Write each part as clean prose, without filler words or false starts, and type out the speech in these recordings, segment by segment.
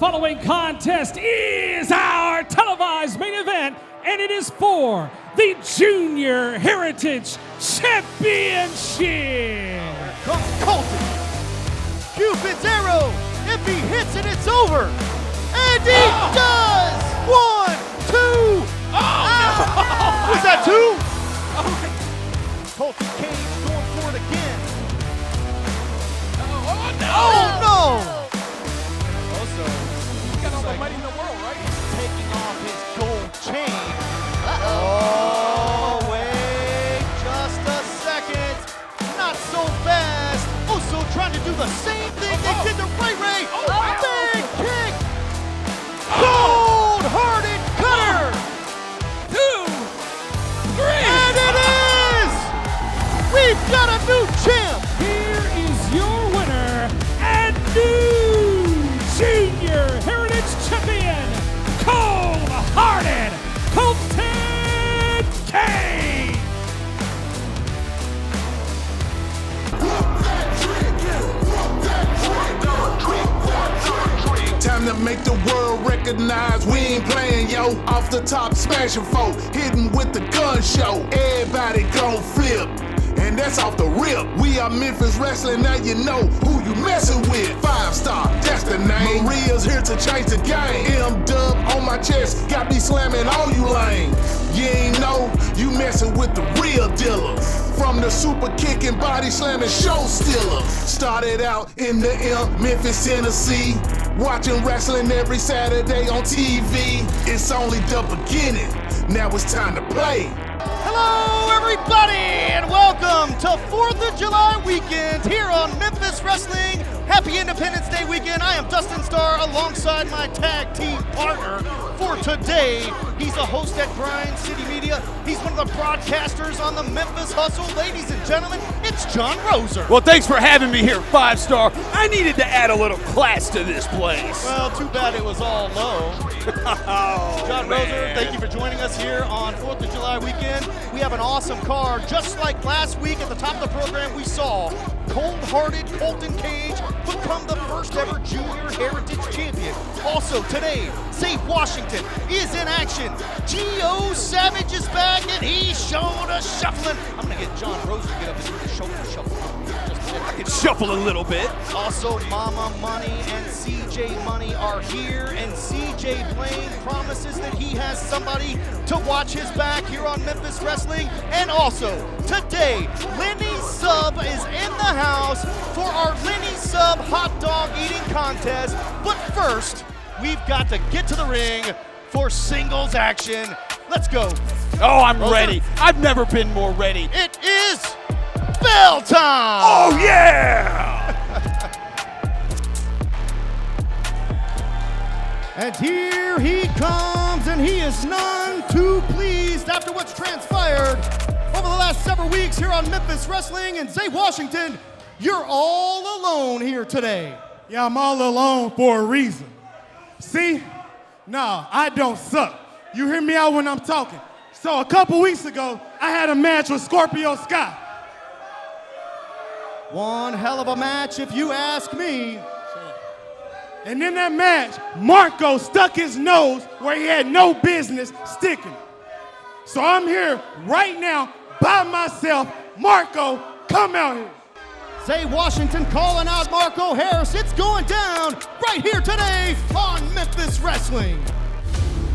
following contest is our televised main event, and it is for the Junior Heritage Championship. Comes Colton. Cupid's arrow. If he hits it, it's over. And he does! 1, 2. Was that 2? Colton Cage going for it again. Oh no! Also, He's got all the money in the world, right? taking off his gold chain. Oh, wait just a second. Not so fast. Also trying to do the same thing they did to Ray Ray. Big kick. Cold-hearted cutter. 2, 3. And it is! We've got a new champ. Here is your winner and new Junior Heritage Champion, Cold-Hearted Colton Cage. Time to make the world recognize we ain't playing, yo. Off the top, smashing folk, hitting with the gun show. Everybody gon' flip, and that's off the rip. We are Memphis Wrestling, now you know who you messing with. 5-star, that's the name. Maria's here to change the game. M-Dub on my chest, got me slamming all you lame. You ain't know, you messing with the real dealer. From the super kicking, body slamming show stealer. Started out in the M, Memphis, Tennessee. Watching wrestling every Saturday on TV. It's only the beginning, now it's time to play. Hello, everybody, and welcome to 4th of July weekend here on Memphis Wrestling. Happy Independence Day weekend. I am Dustin Starr alongside my tag team partner for today. He's a host at Grind City Media. He's one of the broadcasters on the Memphis Hustle. Ladies and gentlemen, it's John Roser. Well, thanks for having me here, 5-star. I needed to add a little class to this place. Well, too bad it was all low. John Roser, thank you for joining us here on 4th of July weekend. We have an awesome card. Just like last week at the top of the program, we saw cold-hearted Colton Cage become the first ever Junior Heritage Champion. Also today, Zay Washington is in action. Gio Savage is back and he's shoulder shuffling. I'm gonna get John Roser to get up and do the shoulder shuffle. I can shuffle a little bit. Also, Mama Money and CJ Money are here, and CJ Blaine promises that he has somebody to watch his back here on Memphis Wrestling. And also, today, Lenny Sub is in the house for our Lenny Sub hot dog eating contest. But first, we've got to get to the ring for singles action. Let's go. Oh, I'm Roser. ready. I've never been more ready. It is bell time. Oh, yeah! And here he comes, and he is none too pleased after what's transpired over the last several weeks here on Memphis Wrestling. And Zay Washington, you're all alone here today. Yeah, I'm all alone for a reason. See? Nah, I don't suck. You hear me out when I'm talking. So a couple weeks ago, I had a match with Scorpio Sky. One hell of a match, if you ask me. And in that match, MARKO stuck his nose where he had no business sticking. So I'm here right now by myself. MARKO, come out here. Zay Washington calling out Marco Harris. It's going down right here today on Memphis Wrestling.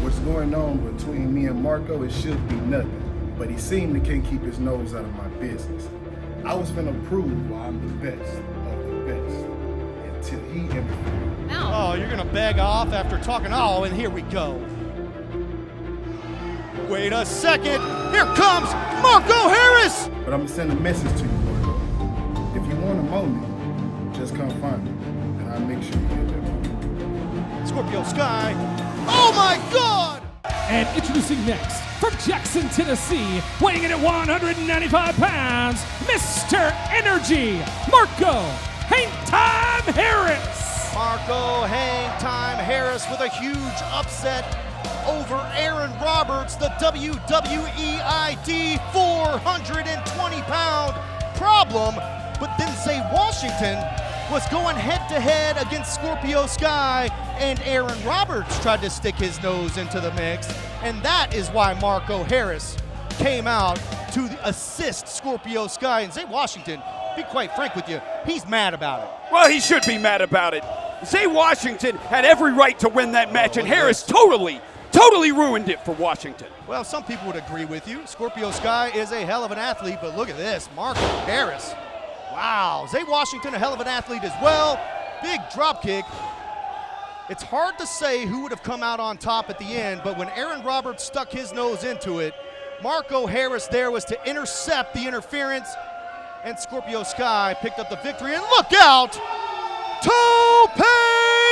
What's going on between me and MARKO, it should be nothing. But he seemed to can't keep his nose out of my business. I was finna prove why I'm the best of the best until he interfered. Oh, you're gonna beg off after talking. Oh, and here we go. Wait a second. Here comes Marco Harris. But I'm gonna send a message to you, MARKO. If you want a moment, just come find me, and I'll make sure you get that moment. Scorpio Sky. Oh my God! And introducing next, from Jackson, Tennessee, weighing in at 195 pounds, Mr. Energy, MARKO Hang Time Harris. Marco Hang Time Harris with a huge upset over Aaron Roberts, the WWE ID 420-pound problem. But then Zay Washington was going head-to-head against Scorpio Sky, and Aaron Roberts tried to stick his nose into the mix, and that is why Marko Harris came out to assist Scorpio Sky. And Zay Washington, to be quite frank with you, he's mad about it. Well, he should be mad about it. Zay Washington had every right to win that match, and Harris totally ruined it for Washington. Well, some people would agree with you. Scorpio Sky is a hell of an athlete, but look at this, Marko Harris. Wow, Zay Washington, a hell of an athlete as well. Big drop kick. It's hard to say who would have come out on top at the end, but when Aaron Roberts stuck his nose into it, Marko Harris there was to intercept the interference, and Scorpio Sky picked up the victory. And look out! Tope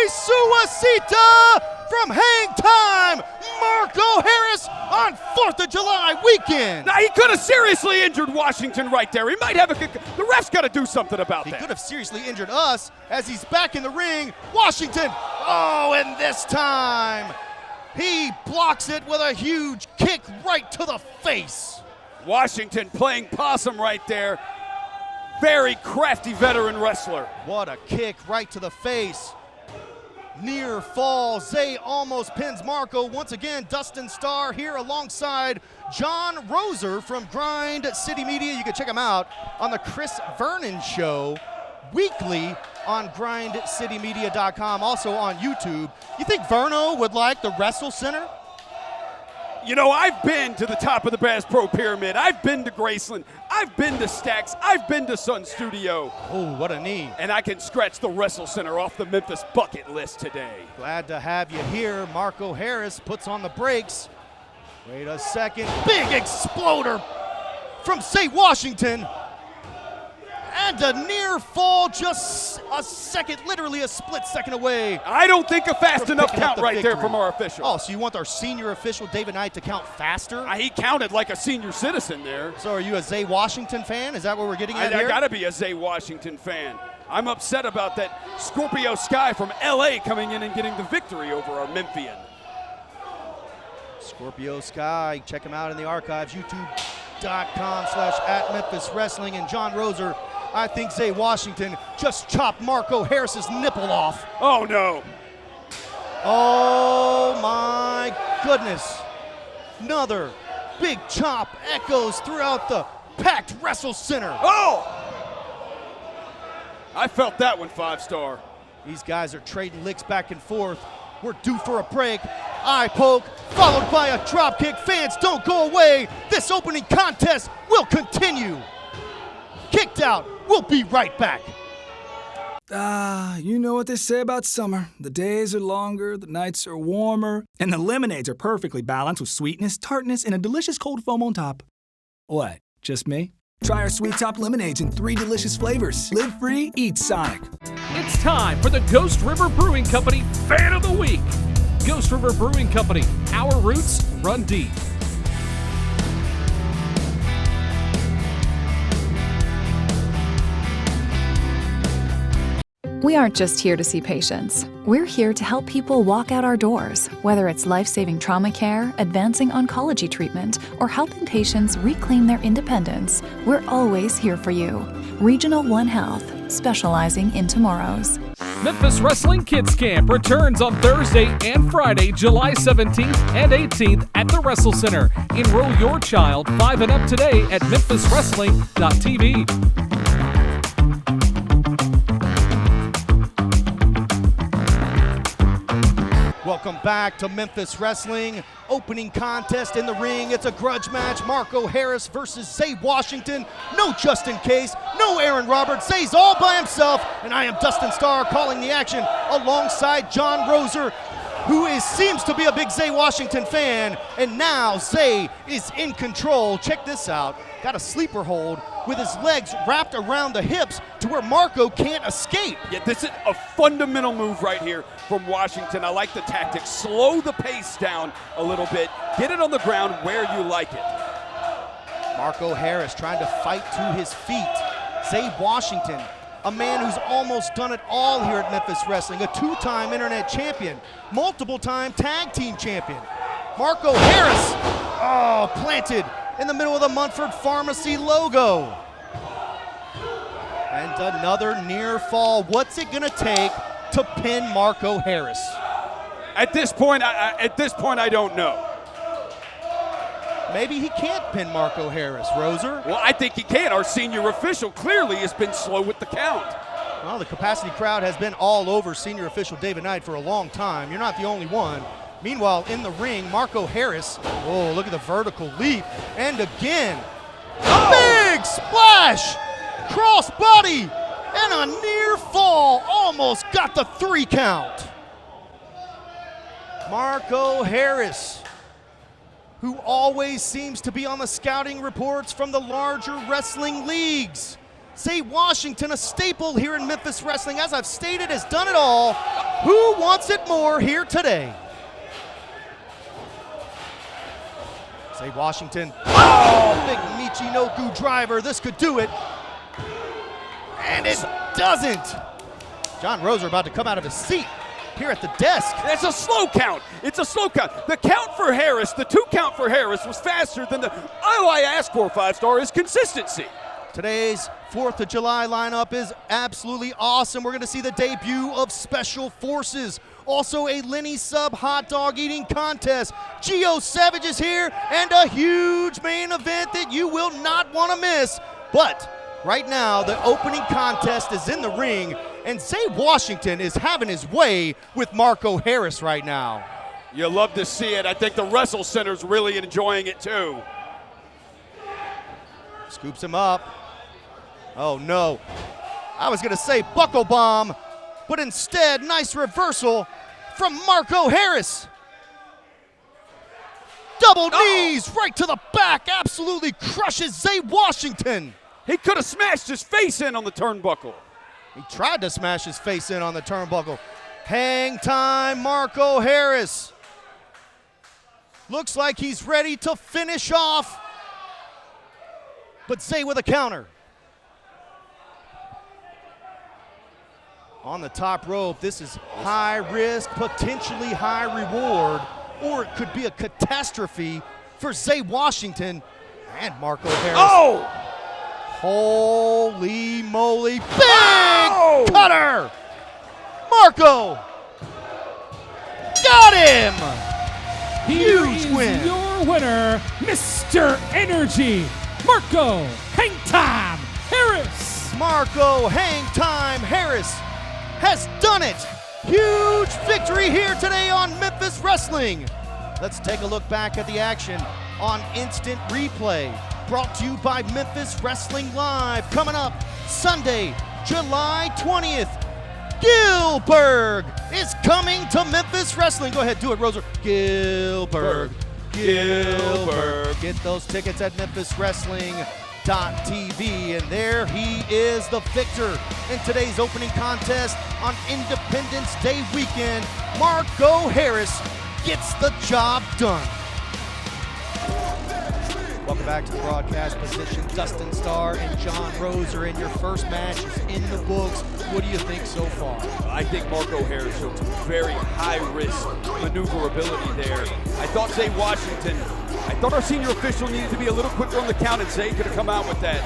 Suicida from Hang Time! Marko Harris on 4th of July weekend! Now, he could have seriously injured Washington right there. He might have the ref's got to do something about that. He could have seriously injured us as he's back in the ring. Washington, oh, and this time, he blocks it with a huge kick right to the face. Washington playing possum right there. Very crafty veteran wrestler. What a kick right to the face. Near fall, Zay almost pins Marko. Once again, Dustin Starr here alongside John Roser from Grind City Media. You can check him out on the Chris Vernon Show weekly on grindcitymedia.com, also on YouTube. You think Verno would like the Wrestle Center? You know, I've been to the top of the Bass Pro Pyramid. I've been to Graceland. I've been to Stax. I've been to Sun Studio. Oh, what a knee. And I can scratch the Wrestle Center off the Memphis bucket list today. Glad to have you here. Marko Harris puts on the brakes. Wait a second. Big exploder from Zay Washington. And a near fall, just a second, literally a split second away. I don't think a fast enough count right victory. there from our official. Oh, so you want our senior official, David Knight, to count faster? He counted like a senior citizen there. So are you a Zay Washington fan? Is that what we're getting at here? I gotta be a Zay Washington fan. I'm upset about that Scorpio Sky from LA coming in and getting the victory over our Memphian. Scorpio Sky, check him out in the archives, youtube.com/@MemphisWrestling. And John Roser, I think Zay Washington just chopped Marko Harris's nipple off. Oh no. Oh my goodness. Another big chop echoes throughout the packed Wrestle Center. Oh! I felt that one, 5-star. These guys are trading licks back and forth. We're due for a break. Eye poke, followed by a drop kick. Fans, don't go away. This opening contest will continue. Kicked out. We'll be right back. You know what they say about summer. The days are longer, the nights are warmer, and the lemonades are perfectly balanced with sweetness, tartness, and a delicious cold foam on top. What, just me? Try our Sweet Top lemonades in 3 delicious flavors. Live free, eat Sonic. It's time for the Ghost River Brewing Company Fan of the Week. Ghost River Brewing Company, our roots run deep. We aren't just here to see patients. We're here to help people walk out our doors, whether it's life-saving trauma care, advancing oncology treatment, or helping patients reclaim their independence. We're always here for you. Regional One Health, specializing in tomorrows. Memphis Wrestling Kids Camp returns on Thursday and Friday, July 17th and 18th at the Wrestle Center. Enroll your child 5 and up today at memphiswrestling.tv. Welcome back to Memphis Wrestling. Opening contest in the ring. It's a grudge match. Marko Harris versus Zay Washington. No just in case. No Aaron Roberts. Zay's all by himself. And I am Dustin Starr calling the action alongside John Roser, who seems to be a big Zay Washington fan. And now Zay is in control. Check this out. Got a sleeper hold with his legs wrapped around the hips to where Marko can't escape. Yeah, this is a fundamental move right here from Washington. I like the tactics. Slow the pace down a little bit. Get it on the ground where you like it. Marko Harris trying to fight to his feet. Zay Washington, a man who's almost done it all here at Memphis Wrestling, a 2-time internet champion, multiple-time tag team champion. Marko Harris, planted in the middle of the Munford Pharmacy logo. And another near fall. What's it gonna take to pin Marko Harris? At this point, I don't know. Maybe he can't pin Marko Harris, Roser. Well, I think he can. Our senior official clearly has been slow with the count. Well, the capacity crowd has been all over senior official David Knight for a long time. You're not the only one. Meanwhile, in the ring, Marko Harris, oh, look at the vertical leap. And again, big splash, cross body, and a near fall. Almost got the 3 count. Marko Harris, who always seems to be on the scouting reports from the larger wrestling leagues. Zay Washington, a staple here in Memphis Wrestling, as I've stated, has done it all. Who wants it more here today? Zay Washington, oh, big Michinoku driver, this could do it. And it doesn't. John Roser about to come out of his seat here at the desk. It's a slow count. It's a slow count. The count for Harris, the 2 count for Harris was faster than all I ask for, 5-star, is consistency. Today's 4th of July lineup is absolutely awesome. We're gonna see the debut of Special Forces. Also a Lenny sub hot dog eating contest. Gio Savage is here and a huge main event that you will not wanna miss. But right now, the opening contest is in the ring, and Zay Washington is having his way with Marko Harris right now. You love to see it. I think the Wrestle Center's really enjoying it too. Scoops him up. Oh no. I was gonna say buckle bomb, but instead, nice reversal from Marko Harris. Double knees right to the back, absolutely crushes Zay Washington. He could have smashed his face in on the turnbuckle. He tried to smash his face in on the turnbuckle. Hang time, Marko Harris. Looks like he's ready to finish off. But Zay with a counter. On the top rope, this is high risk, potentially high reward, or it could be a catastrophe for Zay Washington and Marko Harris. Oh! Holy moly, big cutter! Marko got him! Huge win! Your winner, Mr. Energy, Marko Hang Time Harris. Marko Hang Time Harris has done it! Huge victory here today on Memphis Wrestling. Let's take a look back at the action on Instant Replay. Brought to you by Memphis Wrestling Live. Coming up Sunday, July 20th. Gillberg is coming to Memphis Wrestling. Go ahead, do it, Roser. Gillberg. Get those tickets at MemphisWrestling.tv. And there he is, the victor in today's opening contest on Independence Day weekend. Marko Harris gets the job done. Welcome back to the broadcast position. Dustin Starr and John Roser, in your first match is in the books. What do you think so far? I think Marko Harris showed some very high-risk maneuverability there. I thought Zay Washington, I thought our senior official needed to be a little quicker on the count, and Zay could have come out with that.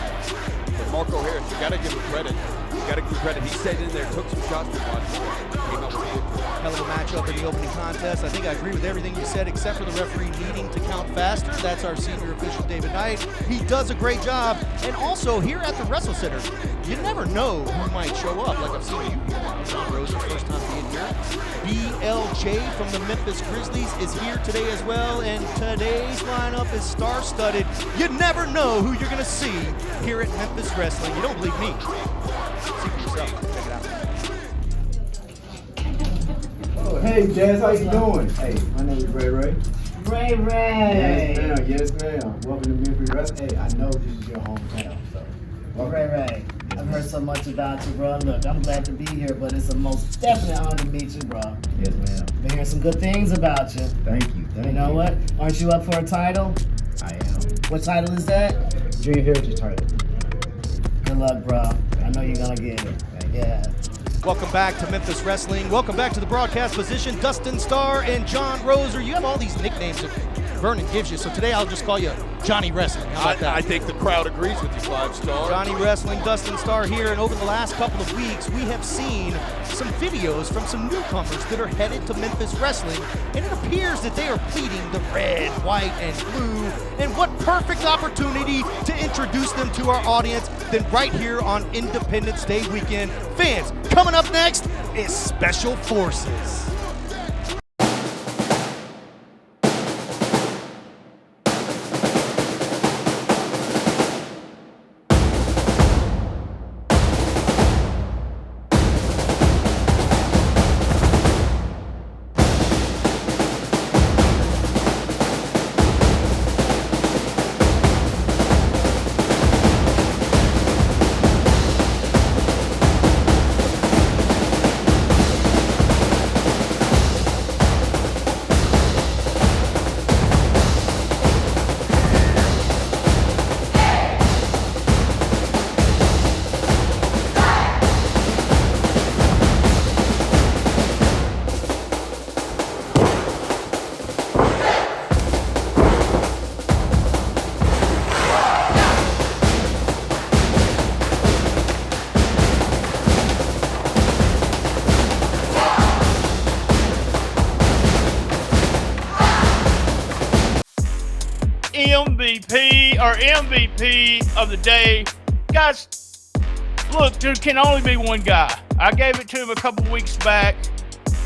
But Marko Harris, you got to give him credit. You got to give him credit. He stayed in there, took some shots to Washington, came out with a victory. Hell of a matchup in the opening contest. I think I agree with everything you said, except for the referee needing to count faster. That's our senior official, David Knight. He does a great job. And also, here at the Wrestle Center, you never know who might show up. Like I've seen you here, John Roser, first time being here. BLJ from the Memphis Grizzlies is here today as well, and today's lineup is star-studded. You never know who you're going to see here at Memphis Wrestling. You don't believe me? See for yourself. Check it out. Oh, hey, Jazz, how you doing? Hey, my name is Ray Ray. Ray Ray! Yes, ma'am. Welcome to Memphis Wrestling. Hey, I know this is your hometown, so. Ray Ray, I've heard so much about you, bro. Look, I'm glad to be here, but it's a most definite honor to meet you, bro. Yes, ma'am. Been hearing some good things about you. Thank you. You know what? Aren't you up for a title? I am. What title is that? Junior Heritage title. Good luck, bro. I know you're gonna get it. Yeah. Welcome back to Memphis Wrestling. Welcome back to the broadcast position. Dustin Starr and John Roser. You have all these nicknames. Vernon gives you. So today I'll just call you Johnny Wrestling. How about that? I think the crowd agrees with you, 5-star. Johnny Wrestling, Dustin Starr here, and over the last couple of weeks, we have seen some videos from some newcomers that are headed to Memphis Wrestling, and it appears that they are pleading the red, white, and blue, and what perfect opportunity to introduce them to our audience than right here on Independence Day weekend. Fans, coming up next is Special Forces. MVP of the day. Guys, look, there can only be one guy. I gave it to him a couple weeks back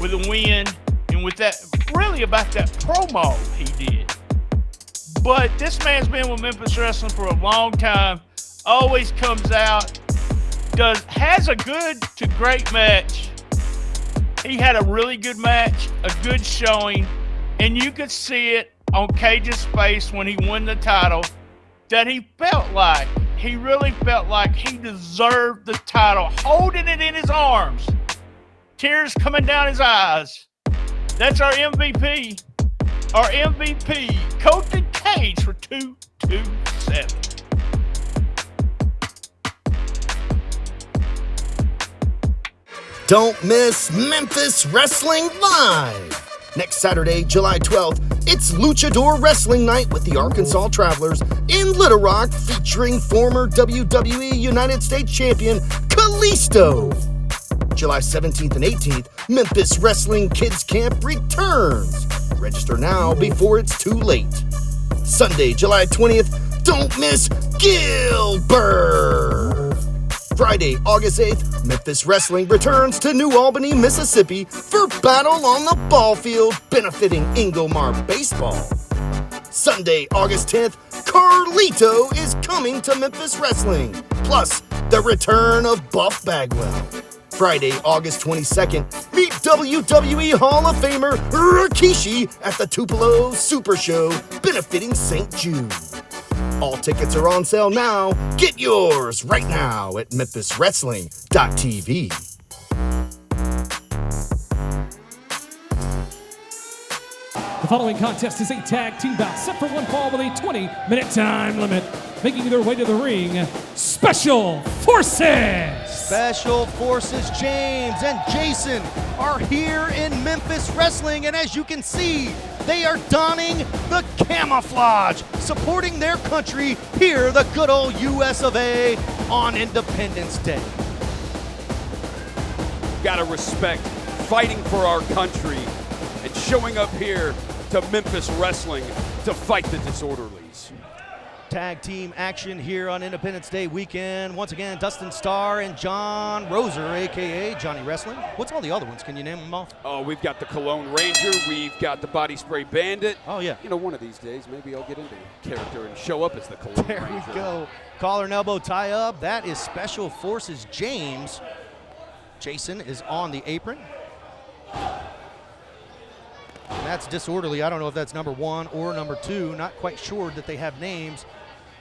with a win and with that, really about that promo he did. But this man's been with Memphis Wrestling for a long time, always comes out, has a good to great match. He had a really good match, a good showing, and you could see it on Cage's face when he won the title, that he really felt like he deserved the title, holding it in his arms, tears coming down his eyes. That's our MVP. Our MVP, Colton Cage for 227. Don't miss Memphis Wrestling Live! Next Saturday, July 12th, it's Luchador Wrestling Night with the Arkansas Travelers in Little Rock, featuring former WWE United States Champion Kalisto. July 17th and 18th, Memphis Wrestling Kids Camp returns. Register now before it's too late. Sunday, July 20th, don't miss Gillberg. Friday, August 8th, Memphis Wrestling returns to New Albany, Mississippi for Battle on the Ball Field, benefiting Ingomar Baseball. Sunday, August 10th, Carlito is coming to Memphis Wrestling, plus the return of Buff Bagwell. Friday, August 22nd, meet WWE Hall of Famer Rikishi at the Tupelo Super Show, benefiting St. Jude. All tickets are on sale now. Get yours right now at memphiswrestling.tv. The following contest is a tag team bout set for one fall with a 20-minute time limit. Making their way to the ring, Special Forces! Special Forces James and Jayson are here in Memphis Wrestling, and as you can see, they are donning the camouflage, supporting their country here, the good old US of A, on Independence Day. Gotta respect fighting for our country and showing up here to Memphis Wrestling to fight the Disorderlies. Tag team action here on Independence Day weekend. Once again, Dustin Starr and John Roser, aka Johnny Wrestling. What's all the other ones? Can you name them off? Oh, we've got the Cologne Ranger, we've got the Body Spray Bandit. Oh yeah. You know, one of these days, maybe I'll get into character and show up as the Cologne There Ranger. we go. Collar and elbow tie up. That is Special Forces James. Jayson is on the apron. And that's Disorderly. I don't know if that's number 1 or number 2. Not quite sure that they have names.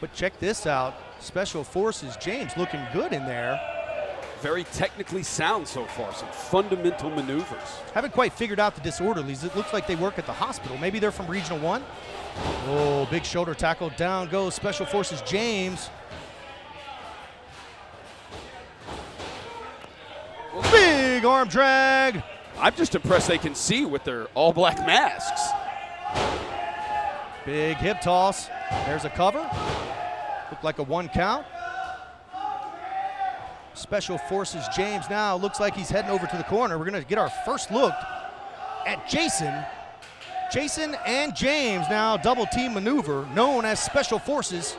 But check this out. Special Forces James looking good in there. Very technically sound so far. Some fundamental maneuvers. Haven't quite figured out the Disorderlies. It looks like they work at the hospital. Maybe they're from Regional 1. Oh, big shoulder tackle. Down goes Special Forces James. Big arm drag. I'm just impressed they can see with their all-black masks. Big hip toss. There's a cover. Looked like a 1 count. Special Forces James now looks like he's heading over to the corner. We're going to get our first look at Jayson. Jayson and James now double team maneuver known as Special Forces.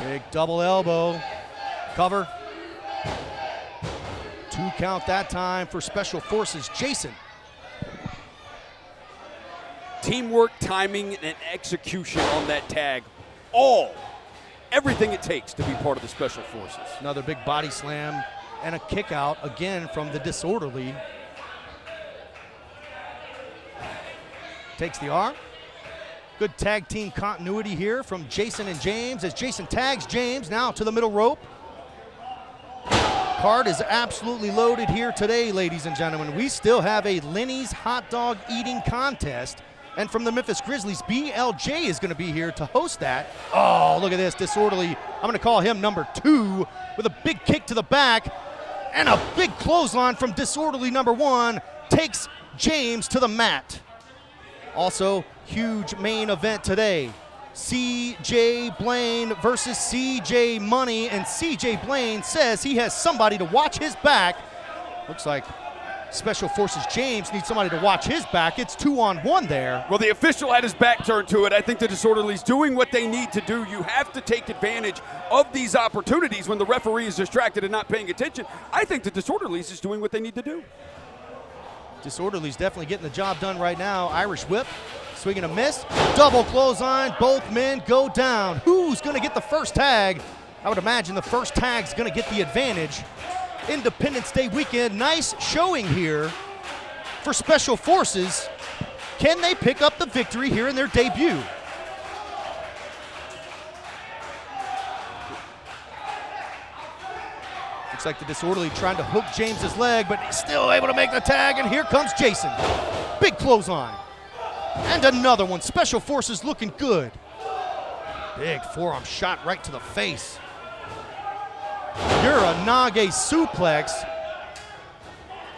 Big double elbow. Cover. 2 count that time for Special Forces Jayson. Teamwork, timing, and execution on that tag. Everything it takes to be part of the Special Forces. Another big body slam and a kick out again from the Disorderly. Takes the arm. Good tag team continuity here from Jayson and James as Jayson tags James now to the middle rope. Card is absolutely loaded here today, ladies and gentlemen. We still have a Lenny's hot dog eating contest. And from the Memphis Grizzlies, BLJ is going to be here to host that. Oh, look at this, Disorderly. I'm going to call him number 2 with a big kick to the back and a big clothesline from Disorderly number 1 takes James to the mat. Also, huge main event today. CJ Blaine versus CJ Money, and CJ Blaine says he has somebody to watch his back. Looks like Special Forces James needs somebody to watch his back. It's 2-on-1 there. Well, the official had his back turned to it. I think the Disorderlies doing what they need to do. You have to take advantage of these opportunities when the referee is distracted and not paying attention. I think the Disorderlies is doing what they need to do. Disorderlies definitely getting the job done right now. Irish whip, swinging a miss. Double clothesline, both men go down. Who's gonna get the first tag? I would imagine the first tag's gonna get the advantage. Independence Day weekend, nice showing here for Special Forces. Can they pick up the victory here in their debut? Looks like the Disorderly trying to hook James's leg, but he's still able to make the tag, and here comes Jayson. Big clothesline. And another one. Special Forces looking good. Big forearm shot right to the face. Uranage suplex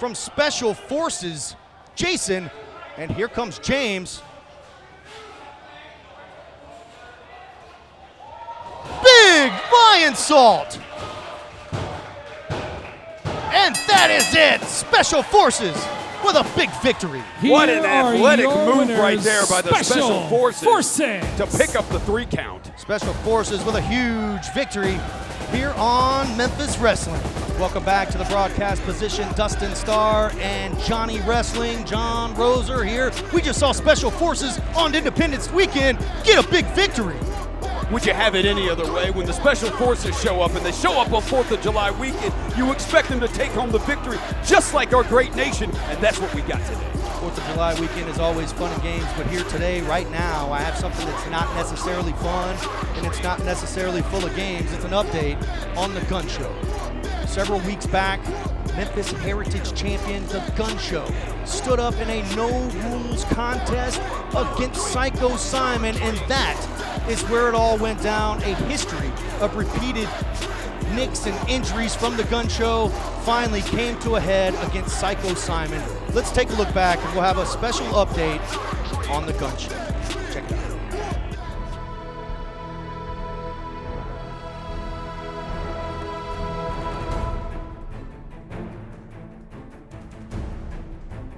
from Special Forces Jayson, and here comes James. Big lion salt. And that is it. Special Forces with a big victory. What an athletic move right there by the Special Forces to pick up the 3 count. Special Forces with a huge victory here on Memphis Wrestling. Welcome back to the broadcast position. Dustin Starr and Johnny Wrestling. John Roser here. We just saw Special Forces on Independence Weekend get a big victory. Would you have it any other way? When the Special Forces show up, and they show up on 4th of July weekend, you expect them to take home the victory, just like our great nation, and that's what we got today. 4th of July weekend is always fun and games, but here today, right now, I have something that's not necessarily fun, and it's not necessarily full of games. It's an update on the gun show. Several weeks back, Memphis Heritage champion, the Gun Show, stood up in a no-rules contest against Psycho Simon, and that is where it all went down. A history of repeated nicks and injuries from the Gun Show finally came to a head against Psycho Simon. Let's take a look back, and we'll have a special update on the Gun Show. Check it out.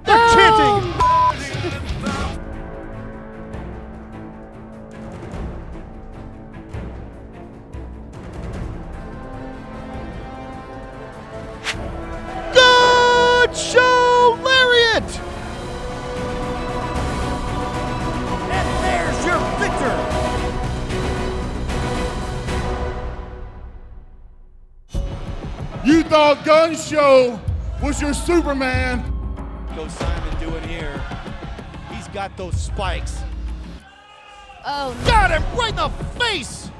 They're chanting! Good show, Lariat! And there's your victor! You thought Gun Show was your Superman. What's Simon doing here? He's got those spikes. Oh, no. Got him right in the face!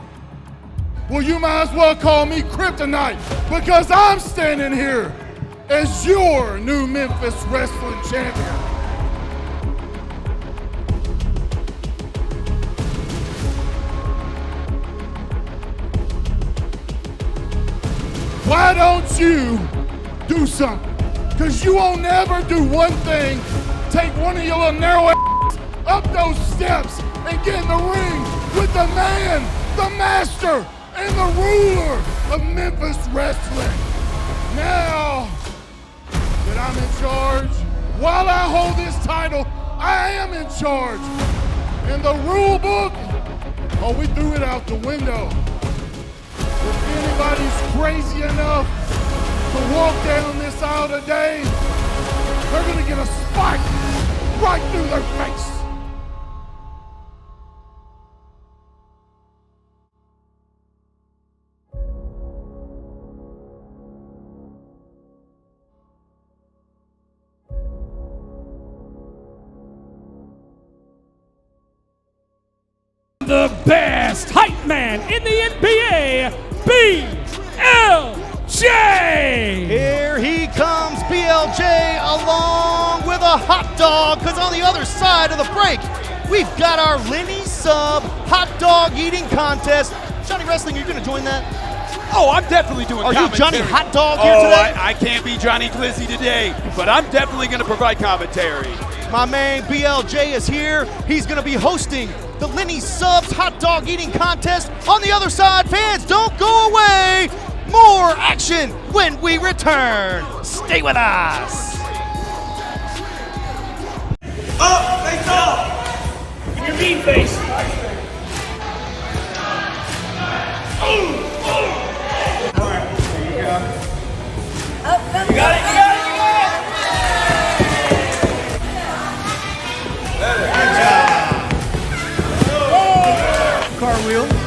Well, you might as well call me Kryptonite, because I'm standing here as your new Memphis Wrestling champion. Why don't you do something? Because you won't never do one thing, take one of your little narrow ass up those steps and get in the ring with the man, the master, and the ruler of Memphis Wrestling. Now that I'm in charge, while I hold this title, I am in charge. And the rule book, oh, we threw it out the window. If anybody's crazy enough to walk down this aisle today, they're gonna get a spike right through their face. The best hype man in the NBA, BLJ! Here he comes, BLJ, along with a hot dog, because on the other side of the break, we've got our Lenny Sub hot dog eating contest. Johnny Wrestling, are you going to join that? Oh, I'm definitely doing commentary. Are you Johnny Hot Dog here today? I can't be Johnny Glizzy today, but I'm definitely going to provide commentary. My man BLJ is here. He's going to be hosting the Lenny Subs hot dog eating contest. On the other side, fans, don't go away. More action when we return. Stay with us. Up, face off. Your mean face. All right, there you go. Up, you got it, you got it, you got it. Good job. Cartwheel. There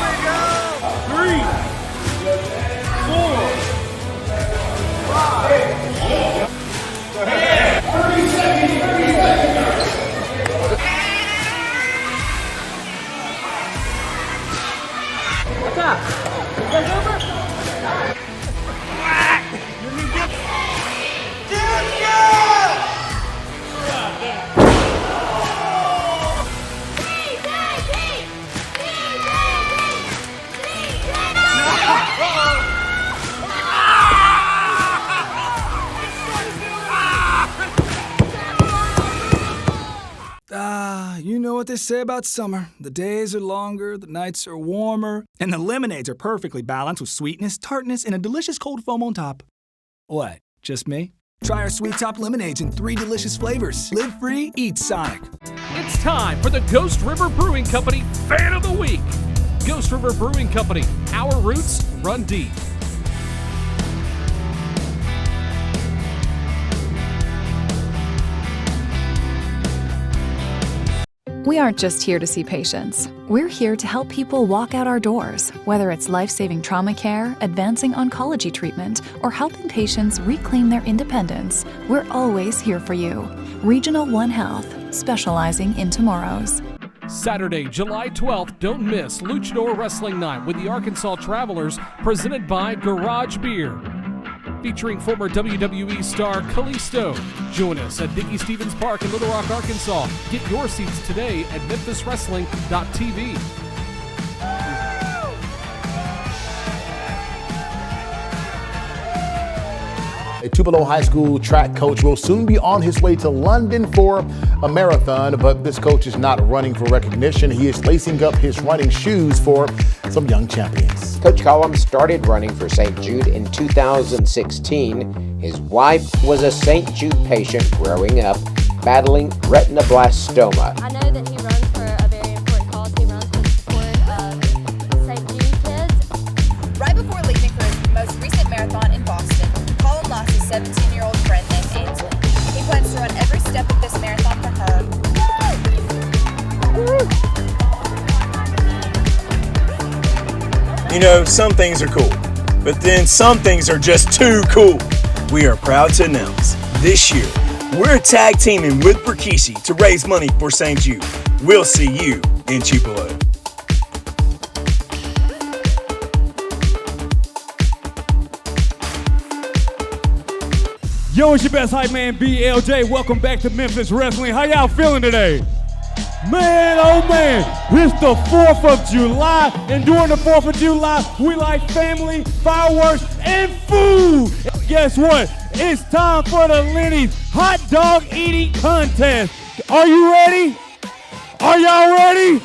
we go. 3, 4, 5. Go ahead. 30 seconds. 30 seconds. What's up? Is that over? You know what they say about summer. The days are longer, the nights are warmer, and the lemonades are perfectly balanced with sweetness, tartness, and a delicious cold foam on top. What, just me? Try our Sweet Top lemonades in 3 delicious flavors. Live free, eat Sonic. It's time for the Ghost River Brewing Company Fan of the Week. Ghost River Brewing Company, our roots run deep. We aren't just here to see patients. We're here to help people walk out our doors, whether it's life-saving trauma care, advancing oncology treatment, or helping patients reclaim their independence. We're always here for you. Regional One Health, specializing in tomorrows. Saturday, July 12th, don't miss Luchador Wrestling Night with the Arkansas Travelers, presented by Garage Beer. Featuring former WWE star Kalisto. Join us at Dickie Stevens Park in Little Rock, Arkansas. Get your seats today at memphiswrestling.tv. A Tupelo High School track coach will soon be on his way to London for a marathon, but this coach is not running for recognition. He is lacing up his running shoes for some young champions. Coach Cullum started running for St. Jude in 2016. His wife was a St. Jude patient growing up, battling retinoblastoma. I know that he runs for a very important cause. He runs for the support of St. Jude kids. Right before leaving for his most recent marathon in Boston, Colin lost his 17-year-old friend named Ainsley. He plans to run every step of this marathon for her. You know, some things are cool, but then some things are just too cool. We are proud to announce, this year, we're tag teaming with Rikishi to raise money for St. Jude. We'll see you in Tupelo. Yo, it's your best hype man, BLJ. Welcome back to Memphis Wrestling. How y'all feeling today? Man, oh man, it's the 4th of July, and during the 4th of July, we like family, fireworks, and food. Guess what? It's time for the Lenny's hot dog eating contest. Are you ready? Are y'all ready?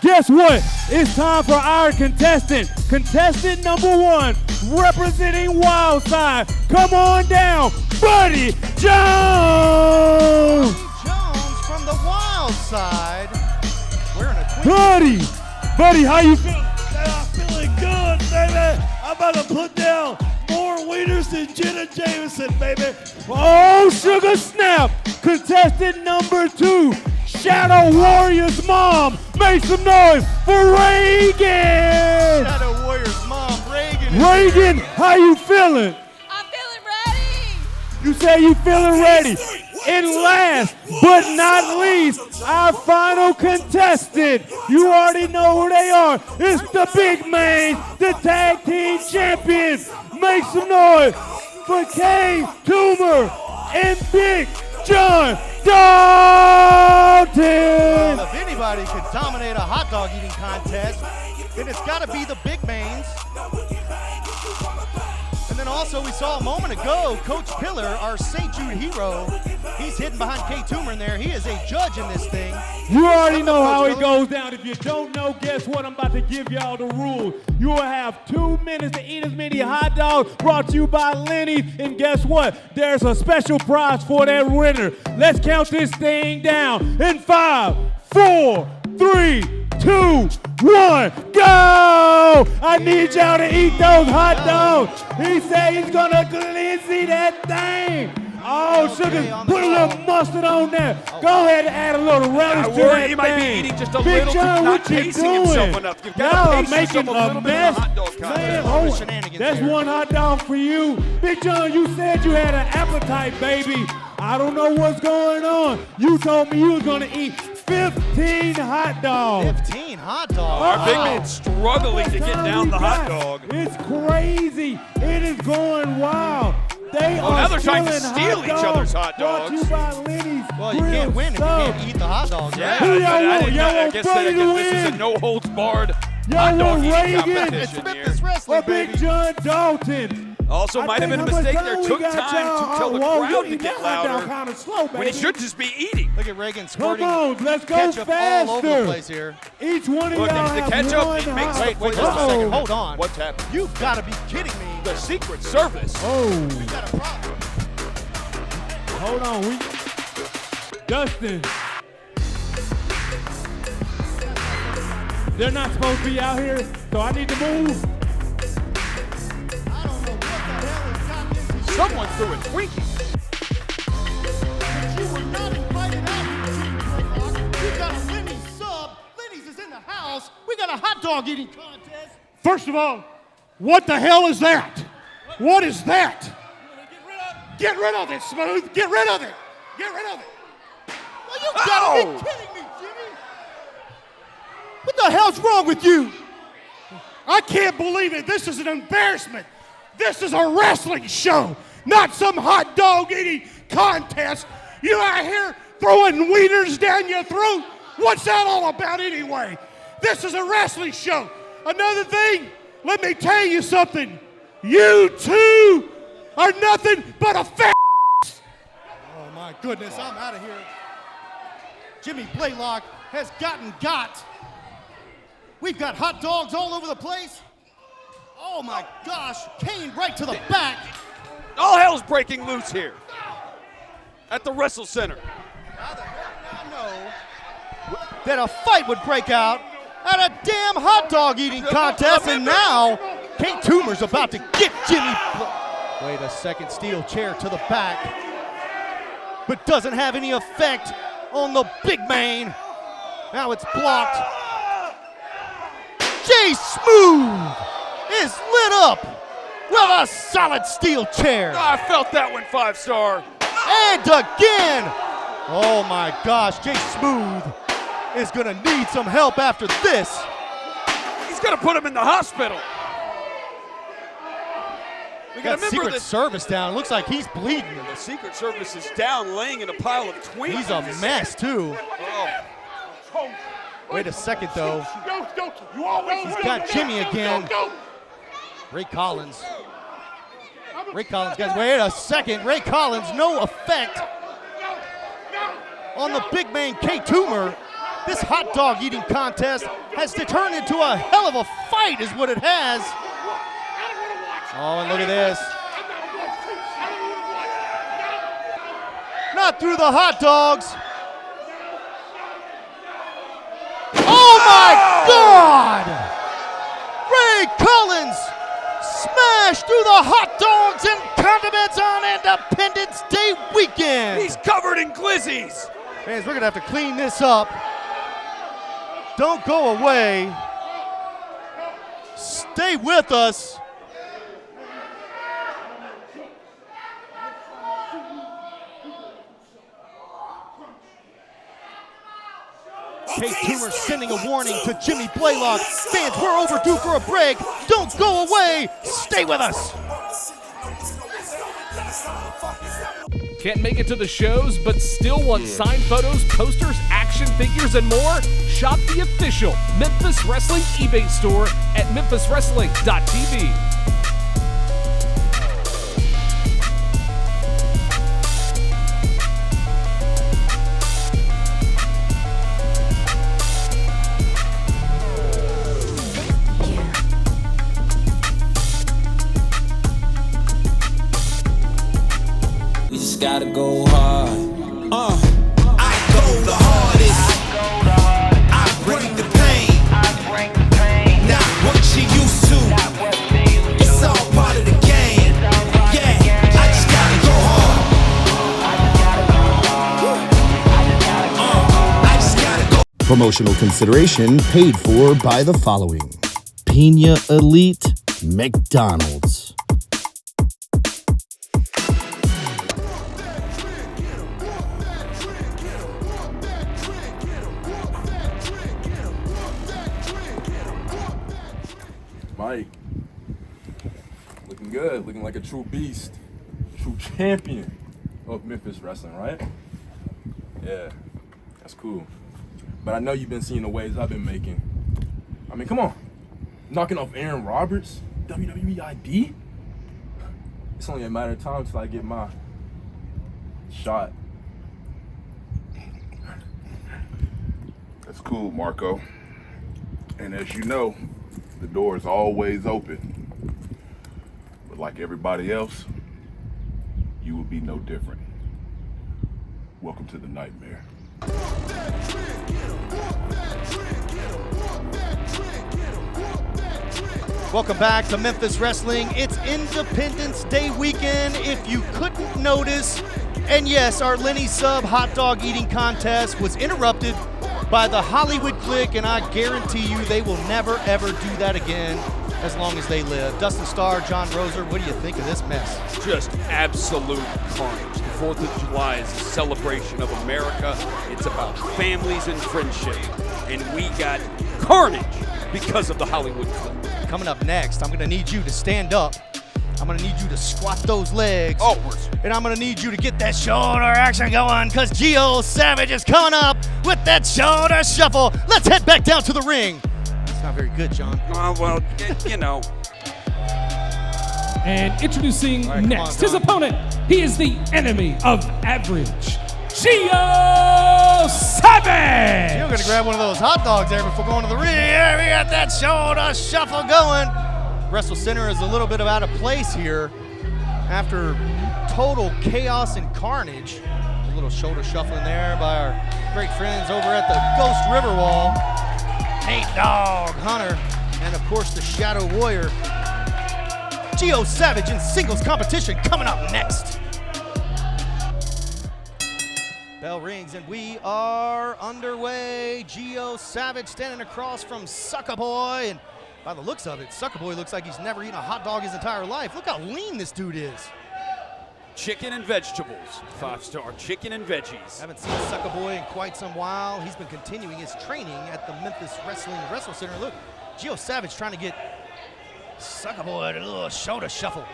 Guess what? It's time for our contestant. Contestant number 1, representing Wild Side. Come on down, Buddy Jones. Jones from the Wild Side. Wearing a Buddy, how you feeling? I'm feeling good, baby. I'm about to put down more wieners than Jenna Jameson, baby. Oh, sugar snap. Contestant number 2, Shadow Warrior's mom. Make some noise for Reagan. Shadow Warrior's mom, Reagan. Reagan, how you feeling? I'm feeling ready. You say you feeling ready. And last but not least, our final contestant. You already know who they are. It's the big man, the tag team champions. Make some noise for Kane Toomer and Big John Dalton. Well, if anybody could dominate a hot dog eating contest, then it's got to be the big mains. And then also we saw a moment ago, Coach Pillar, our St. Jude hero, he's hidden behind Kay Toomer in there. He is a judge in this thing. You already know how it goes down. If you don't know, guess what? I'm about to give y'all the rules. You will have 2 minutes to eat as many hot dogs, brought to you by Lenny. And guess what? There's a special prize for that winner. Let's count this thing down. In 5, 4, 3, 2, 1, go! I need y'all to eat those hot dogs. He said he's gonna glizzy that thing. Oh, sugar, put a little mustard on there. Go ahead and add a little relish to that thing. He might be eating just a Big little, John, not what you pacing doing? himself enough. You've got Y'all to are pace making yourself a a little bit mess. in the hot dog Man, contest. that's one hot dog for you. Big John, you said you had an appetite, baby. I don't know what's going on. You told me you was gonna eat 15 hot dogs. 15 hot dogs. Our big man's struggling to get down the hot dog. It's crazy. It is going wild. They are now they're trying to stealing steal each other's hot brought to you dogs. by Lenny's Well, you can't win if you can't eat the hot dogs. Yeah, right? I guess this is a no-holds-barred hot dog eating Reagan. competition here. For Big John Dalton. Also, might have been a mistake there. Took time to tell the crowd to get louder Kind of slow, when he should just be eating. Look at Reagan Come squirting on, let's go ketchup faster. all over the place here. Each one of Look, y'all the have ketchup, one it makes hot- Wait just a second. Hold on. What's happening? You've got to be kidding me. The Secret Service. Oh, We got a problem. hold on. Dustin. They're not supposed to be out here, so I need to move. Someone threw a Twinkie. You were not invited out here, we got a Lenny's sub. Lenny's is in the house. We got a hot dog eating contest. First of all, what the hell is that? What is that? Get rid of it, Smooth. Get rid of it. Get rid of it. Well, you gotta be kidding me, Jimmy. What the hell's wrong with you? I can't believe it. This is an embarrassment. This is a wrestling show, not some hot dog eating contest. You out here throwing wieners down your throat? What's that all about anyway? This is a wrestling show. Another thing, let me tell you something. You two are nothing but a fat. Oh my goodness, I'm out of here. Jimmy Blaylock has got. We've got hot dogs all over the place. Oh my gosh, Kane right to the back. All hell's breaking loose here at the Wrestle Center. How the hell did I know that a fight would break out at a damn hot dog eating contest, and now Kane Toomer's about to get Jimmy. Wait a second, steel chair to the back, but doesn't have any effect on the big man. Now it's blocked. Jay Smooth is lit up with a solid steel chair. Oh, I felt that one 5-star. And again. Oh my gosh, Jay Smooth is gonna need some help after this. He's gonna put him in the hospital. We got Secret Service down. Looks like he's bleeding. The Secret Service is down, laying in a pile of Twinkies. He's a mess too. Oh. Wait a second though. You always He's got Jimmy again. Ray Collins. Ray Collins, guys, wait a second. Ray Collins, no effect on the big man K. Toomer. This hot dog eating contest has turned into a hell of a fight is what it has. Oh, and look at this. Not through the hot dogs. Oh my God! Ray Collins smashed through the hot dogs and condiments on Independence Day weekend. He's covered in glizzies. Fans, we're gonna have to clean this up. Don't go away. Stay with us. Kate Toomer sending a warning to Jimmy Blaylock. Fans, we're overdue for a break. Don't go away. Stay with us. Can't make it to the shows, but still want signed photos, posters, action figures, and more? Shop the official Memphis Wrestling eBay store at memphiswrestling.tv. Gotta go hard. I go the hardest. I bring the pain. Not what you used to. It's all part of the game. Yeah, I just gotta go hard. I just gotta go. Promotional consideration paid for by the following: Pina Elite McDonald's. Mike, looking good, looking like a true beast, true champion of Memphis Wrestling, right? Yeah, that's cool. But I know you've been seeing the waves I've been making. I mean, come on, knocking off Aaron Roberts, WWE ID? It's only a matter of time till I get my shot. That's cool, Marko. And as you know, the door is always open. But like everybody else, you will be no different. Welcome to the nightmare. Welcome back to Memphis Wrestling. It's Independence Day weekend, if you couldn't notice. And yes, our Lenny sub hot dog eating contest was interrupted by the Hollywood Clique, and I guarantee you they will never, ever do that again as long as they live. Dustin Starr, John Roser, what do you think of this mess? Just absolute carnage. The 4th of July is a celebration of America. It's about families and friendship. And we got carnage because of the Hollywood Clique. Coming up next, I'm gonna need you to stand up. I'm gonna need you to squat those legs. Oh, and I'm gonna need you to get that shoulder action going, because Gio Savage is coming up with that shoulder shuffle. Let's head back down to the ring. It's not very good, John. Well, you know. And introducing next, his opponent, he is the enemy of average, Gio Savage! Gio gonna grab one of those hot dogs there before going to the ring. Yeah, we got that shoulder shuffle going. Wrestle Center is a little bit out of place here after total chaos and carnage. A little shoulder shuffling there by our great friends over at the Ghost River Wall. Nate Dog Hunter, and of course the Shadow Warrior. Gio Savage in singles competition coming up next. Bell rings and we are underway. Gio Savage standing across from Sucka Boy, and by the looks of it, Sucka Boy looks like he's never eaten a hot dog his entire life. Look how lean this dude is. Chicken and vegetables. 5-star chicken and veggies. Haven't seen Sucka Boy in quite some while. He's been continuing his training at the Memphis Wrestling Center. Look, Gio Savage trying to get Sucka Boy a little shoulder shuffle.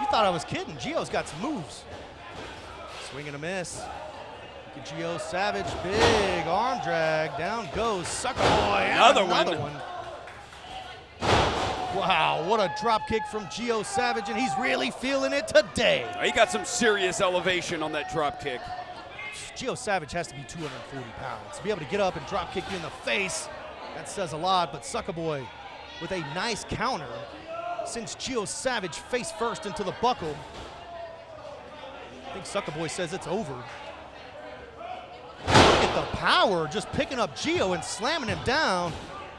You thought I was kidding. Gio's got some moves. Swing and a miss. Look at Gio Savage. Big arm drag. Down goes Sucka Boy. Another one. Wow, what a drop kick from Gio Savage, and he's really feeling it today. He got some serious elevation on that drop kick. Gio Savage has to be 240 pounds. To be able to get up and drop kick you in the face, that says a lot, but Sucka Boy with a nice counter sends Gio Savage face first into the buckle. I think Sucka Boy says it's over. Look at the power, just picking up Gio and slamming him down.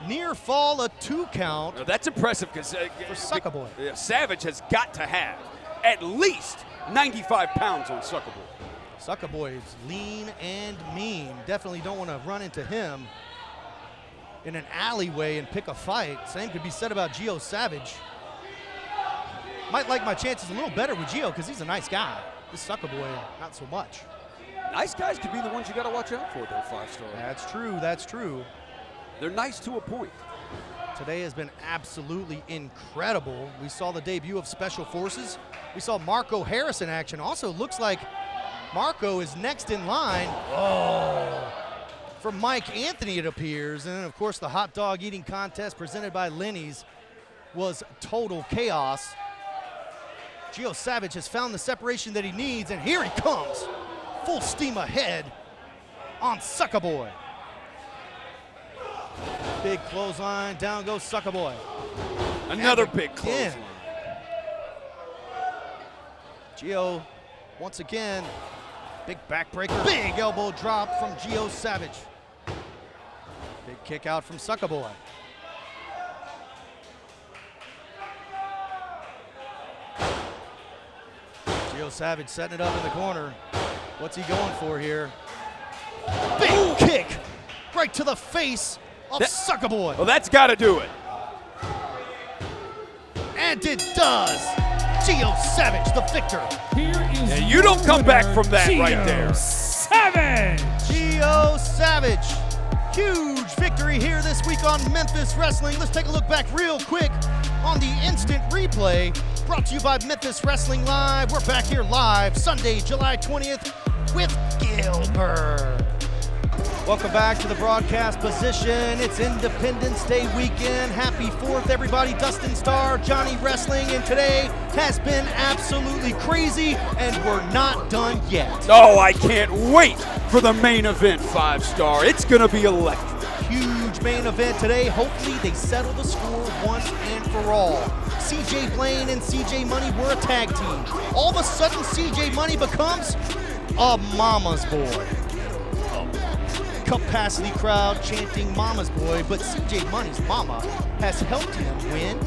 Near fall, a 2 count. Now that's impressive because for Sucka Boy. Savage has got to have at least 95 pounds on Sucka Boy. Sucka Boy is lean and mean. Definitely don't want to run into him in an alleyway and pick a fight. Same could be said about Gio Savage. Might like my chances a little better with Gio because he's a nice guy. This Sucka Boy, not so much. Nice guys could be the ones you got to watch out for, though, 5-star. That's true, that's true. They're nice to a point. Today has been absolutely incredible. We saw the debut of Special Forces. We saw Marko Harris in action. Also looks like Marko is next in line. Oh, for Mike Anthony, it appears. And then, of course, the hot dog eating contest presented by Lenny's was total chaos. Gio Savage has found the separation that he needs, and here he comes. Full steam ahead on Sucka Boy. Big clothesline, down goes Sucka Boy. Another big clothesline. Gio, once again, big backbreaker, big elbow drop from Gio Savage. Big kick out from Sucka Boy. Gio Savage setting it up in the corner. What's he going for here? Big kick right to the face of Sucka Boy. Well, that's got to do it. And it does. Gio Savage, the victor. Here is and you don't come back from that Gio right there. Savage. Gio Savage. Huge victory here this week on Memphis Wrestling. Let's take a look back real quick on the instant replay brought to you by Memphis Wrestling Live. We're back here live Sunday, July 20th with Gillberg. Welcome back to the broadcast position. It's Independence Day weekend. Happy 4th, everybody. Dustin Starr, Johnny Wrestling, and today has been absolutely crazy, and we're not done yet. Oh, I can't wait for the main event, 5-star. It's going to be electric. Huge main event today. Hopefully they settle the score once and for all. CJ Blaine and CJ Money were a tag team. All of a sudden, CJ Money becomes a mama's boy. Capacity crowd chanting mama's boy, but CJ Money's mama has helped him win,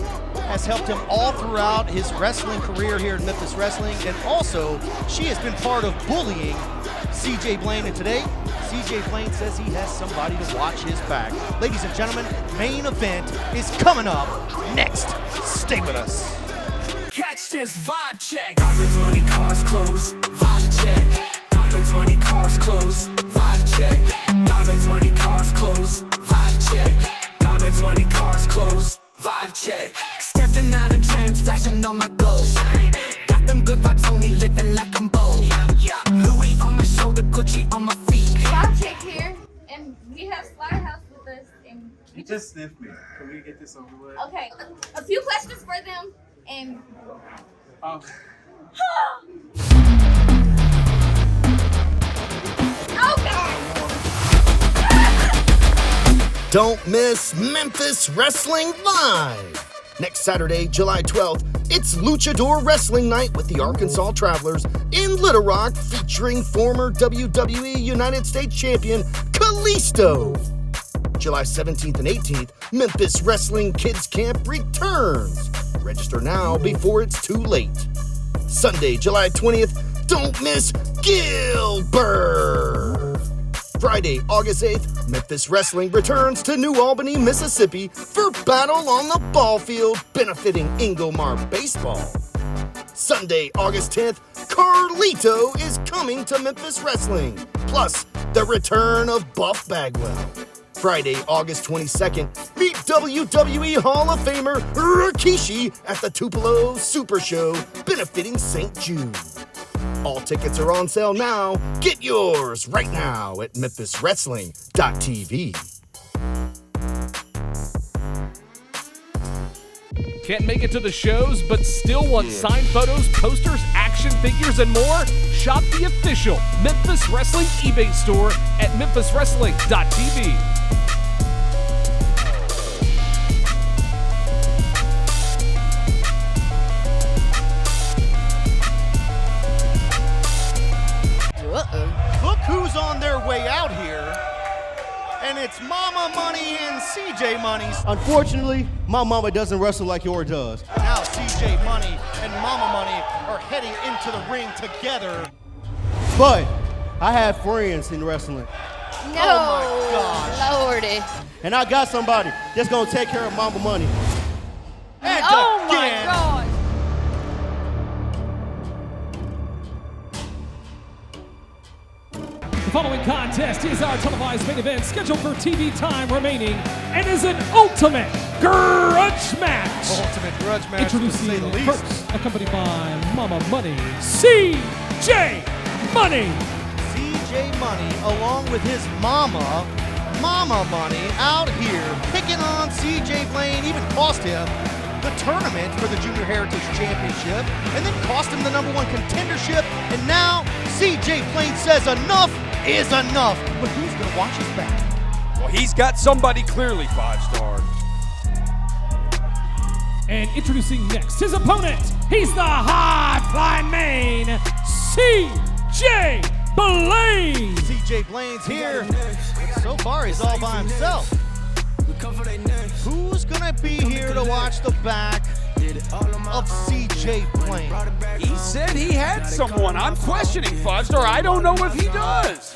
has helped him all throughout his wrestling career here in Memphis Wrestling, and also she has been part of bullying CJ Blaine, and today CJ Blaine says he has somebody to watch his back. Ladies and gentlemen, main event is coming up next. Stay with us. Catch this vibe check. Diamonds, money, cars, clothes, vibe check. Diamonds, money, cars, clothes, vibe check. Diamonds, money, cars, clothes, vibe check. Diamonds, money, cars, clothes, vibe check. Stepping out of trance, flashing on my goals. Got them good vibes on me, living like I'm bold. Louis on my shoulder, Gucci on my feet. Vibe check here, and we have Slaughterhouse with us. And you just sniffed me. Can we get this over with? Okay, a few questions for them, and. Don't miss Memphis Wrestling Live! Next Saturday, July 12th, it's Luchador Wrestling Night with the Arkansas Travelers in Little Rock, featuring former WWE United States Champion Kalisto. July 17th and 18th, Memphis Wrestling Kids Camp returns. Register now before it's too late. Sunday, July 20th, don't miss Gillberg! Friday, August 8th, Memphis Wrestling returns to New Albany, Mississippi for Battle on the Ball Field, benefiting Ingomar Baseball. Sunday, August 10th, Carlito is coming to Memphis Wrestling, plus the return of Buff Bagwell. Friday, August 22nd, meet WWE Hall of Famer Rikishi at the Tupelo Super Show, benefiting St. Jude. All tickets are on sale now. Get yours right now at MemphisWrestling.tv. Can't make it to the shows, but still want signed photos, posters, action figures, and more? Shop the official Memphis Wrestling eBay store at memphiswrestling.tv. Look who's on their way out here. And it's Mama Money and CJ Money. Unfortunately, my mama doesn't wrestle like yours does. Now CJ Money and Mama Money are heading into the ring together. But I have friends in wrestling. No, oh my gosh. Lordy. And I got somebody that's gonna take care of Mama Money. And Oh again. my God. The following contest is our televised main event scheduled for TV time remaining and is an ultimate grudge match. Ultimate grudge match, to say Introducing the least. first, accompanied by Mama Money, CJ Money. CJ Money, along with his mama, Mama Money, out here picking on CJ Blaine, even cost him the tournament for the Junior Heritage Championship, and then cost him the #1 contendership, and now CJ Blaine says enough is enough. But who's gonna watch his back? Well, he's got somebody clearly 5-star. And introducing next, his opponent, he's the high-flying main, CJ Blaine. CJ Blaine's here, but so far he's all by himself. Who's gonna be here to watch the back of CJ Blaine? He said he had someone. I'm questioning 5-star. I don't know if he does.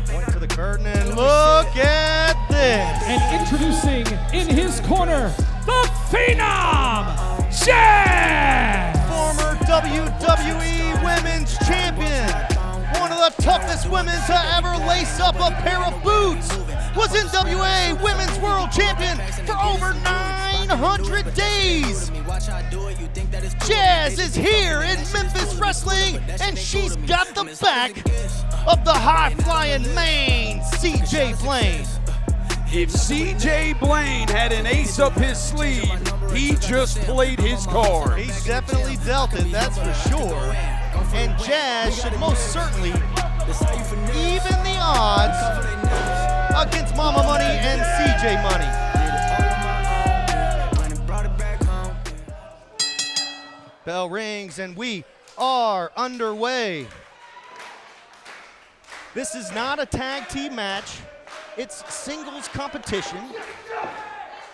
Point to the curtain and look at this. And introducing in his corner, the Phenom Jazz. Former WWE Women's Champion. One of the toughest women to ever lace up a pair of boots. Was NWA Women's World Champion for over 900 days. Jazz is here in Memphis Wrestling, and she's got the back of the high-flying main, CJ Blaine. If CJ Blaine had an ace up his sleeve, he just played his card. He definitely dealt it, that's for sure. And Jazz should most certainly even the odds against Mama Money and CJ Money. Bell rings and we are underway. This is not a tag team match. It's singles competition.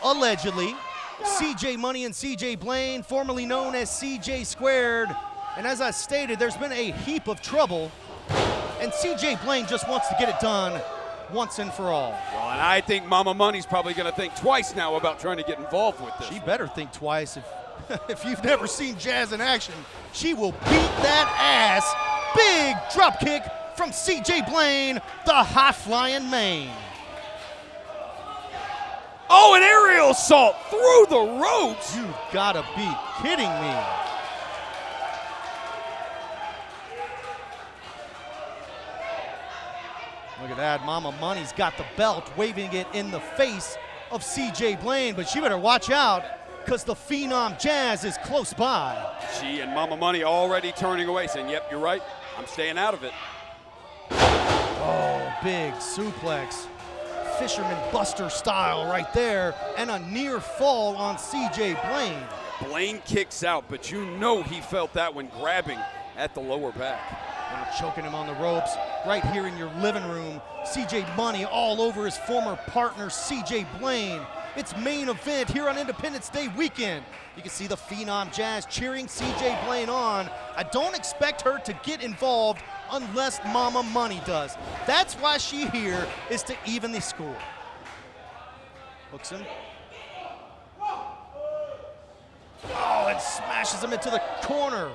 Allegedly, CJ Money and CJ Blaine, formerly known as CJ Squared. And as I stated, there's been a heap of trouble, and CJ Blaine just wants to get it done once and for all. Well, and I think Mama Money's probably going to think twice now about trying to get involved with this. She better think twice. If you've never seen Jazz in action, she will beat that ass. Big drop kick from CJ Blaine, the high-flying main. Oh, an aerial assault through the ropes. You've got to be kidding me. Look at that, Mama Money's got the belt, waving it in the face of CJ Blaine, but she better watch out because the Phenom Jazz is close by. She and Mama Money already turning away, saying, yep, you're right, I'm staying out of it. Oh, big suplex. Fisherman Buster style right there, and a near fall on CJ Blaine. Blaine kicks out, but you know he felt that when grabbing at the lower back. Now choking him on the ropes right here in your living room. CJ Money all over his former partner, CJ Blaine. It's main event here on Independence Day weekend. You can see the Phenom Jazz cheering CJ Blaine on. I don't expect her to get involved unless Mama Money does. That's why she here is to even the score. Hooks him. Oh, and smashes him into the corner.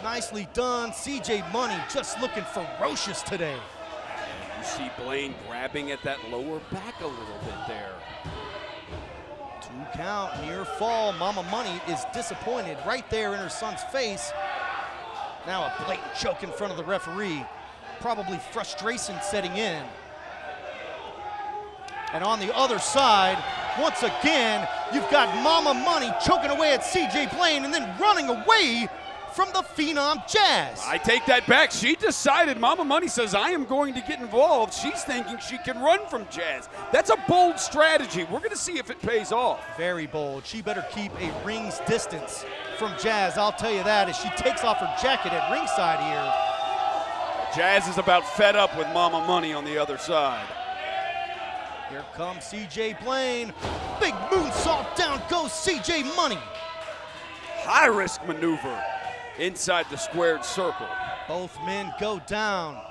Nicely done. CJ Money just looking ferocious today. You see Blaine grabbing at that lower back a little bit there. 2 count, near fall. Mama Money is disappointed right there in her son's face. Now a blatant choke in front of the referee. Probably frustration setting in. And on the other side, Once again, you've got Mama Money choking away at CJ Blaine and then running away from the Phenom Jazz. I take that back. She decided, Mama Money says, I am going to get involved. She's thinking she can run from Jazz. That's a bold strategy. We're going to see if it pays off. Very bold. She better keep a ring's distance from Jazz, I'll tell you that, as she takes off her jacket at ringside here. Jazz is about fed up with Mama Money on the other side. Here comes CJ Blaine. Big moonsault, down goes CJ Money. High risk maneuver inside the squared circle. Both men go down.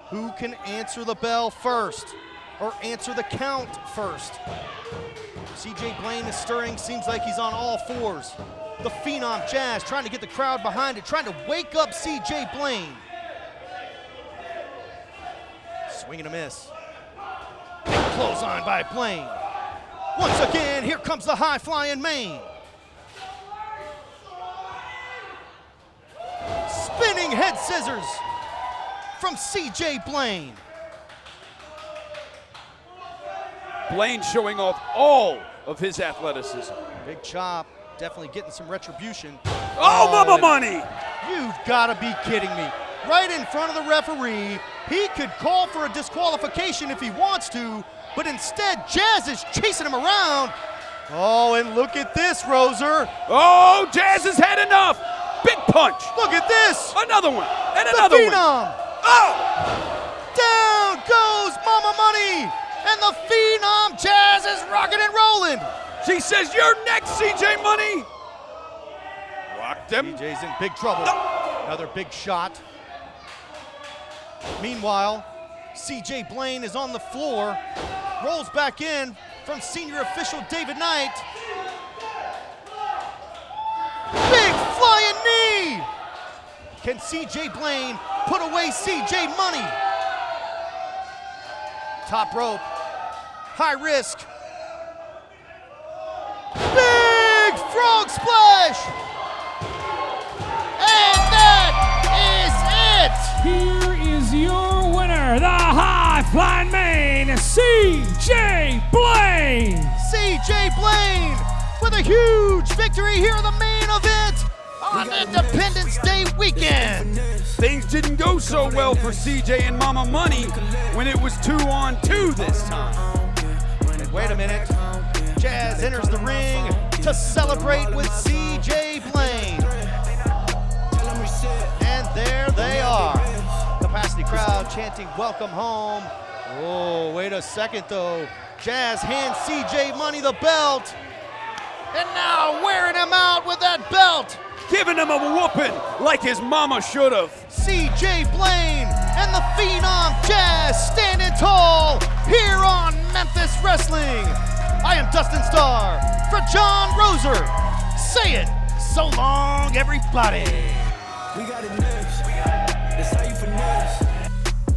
Who can answer the bell first or answer the count first? CJ Blaine is stirring, seems like he's on all fours. The Phenom Jazz trying to get the crowd behind it, trying to wake up CJ Blaine. Swing and a miss. Clothesline by Blaine. Once again, here comes the high-flying Maine. Spinning head scissors from CJ Blaine. Blaine showing off all of his athleticism. Big chop, definitely getting some retribution. Oh, Mama Money! You've got to be kidding me. Right in front of the referee, he could call for a disqualification if he wants to, but instead, Jazz is chasing him around. Oh, and look at this, Roser. Oh, Jazz has had enough. Big punch. Look at this. Another one, and another one. Phenom. Oh! Down goes Mama Money, and the Phenom Jazz is rocking and rolling. She says, you're next, CJ Money. Rocked him. CJ's in big trouble. Another big shot. Meanwhile, CJ Blaine is on the floor, rolls back in from senior official David Knight. Big flying knee! Can CJ Blaine put away CJ Money? Top rope, high risk. Big frog splash! And that is it! Here is your winner, the high-flying Maine, CJ Blaine! CJ Blaine with a huge victory here in the main event on Independence Day weekend. Things didn't go so well for CJ and Mama Money when it was 2-on-2 this time. And wait a minute, Jazz enters the ring to celebrate with CJ Blaine. And there they are. Capacity crowd chanting welcome home. Oh, wait a second though. Jazz hands CJ Money the belt. And now wearing him out with that belt. Giving him a whooping like his mama should have. CJ Blaine and the Phenom Jazz standing tall here on Memphis Wrestling. I am Dustin Starr for John Roser. Say it. So long, everybody. We got it next. That's how you finesse.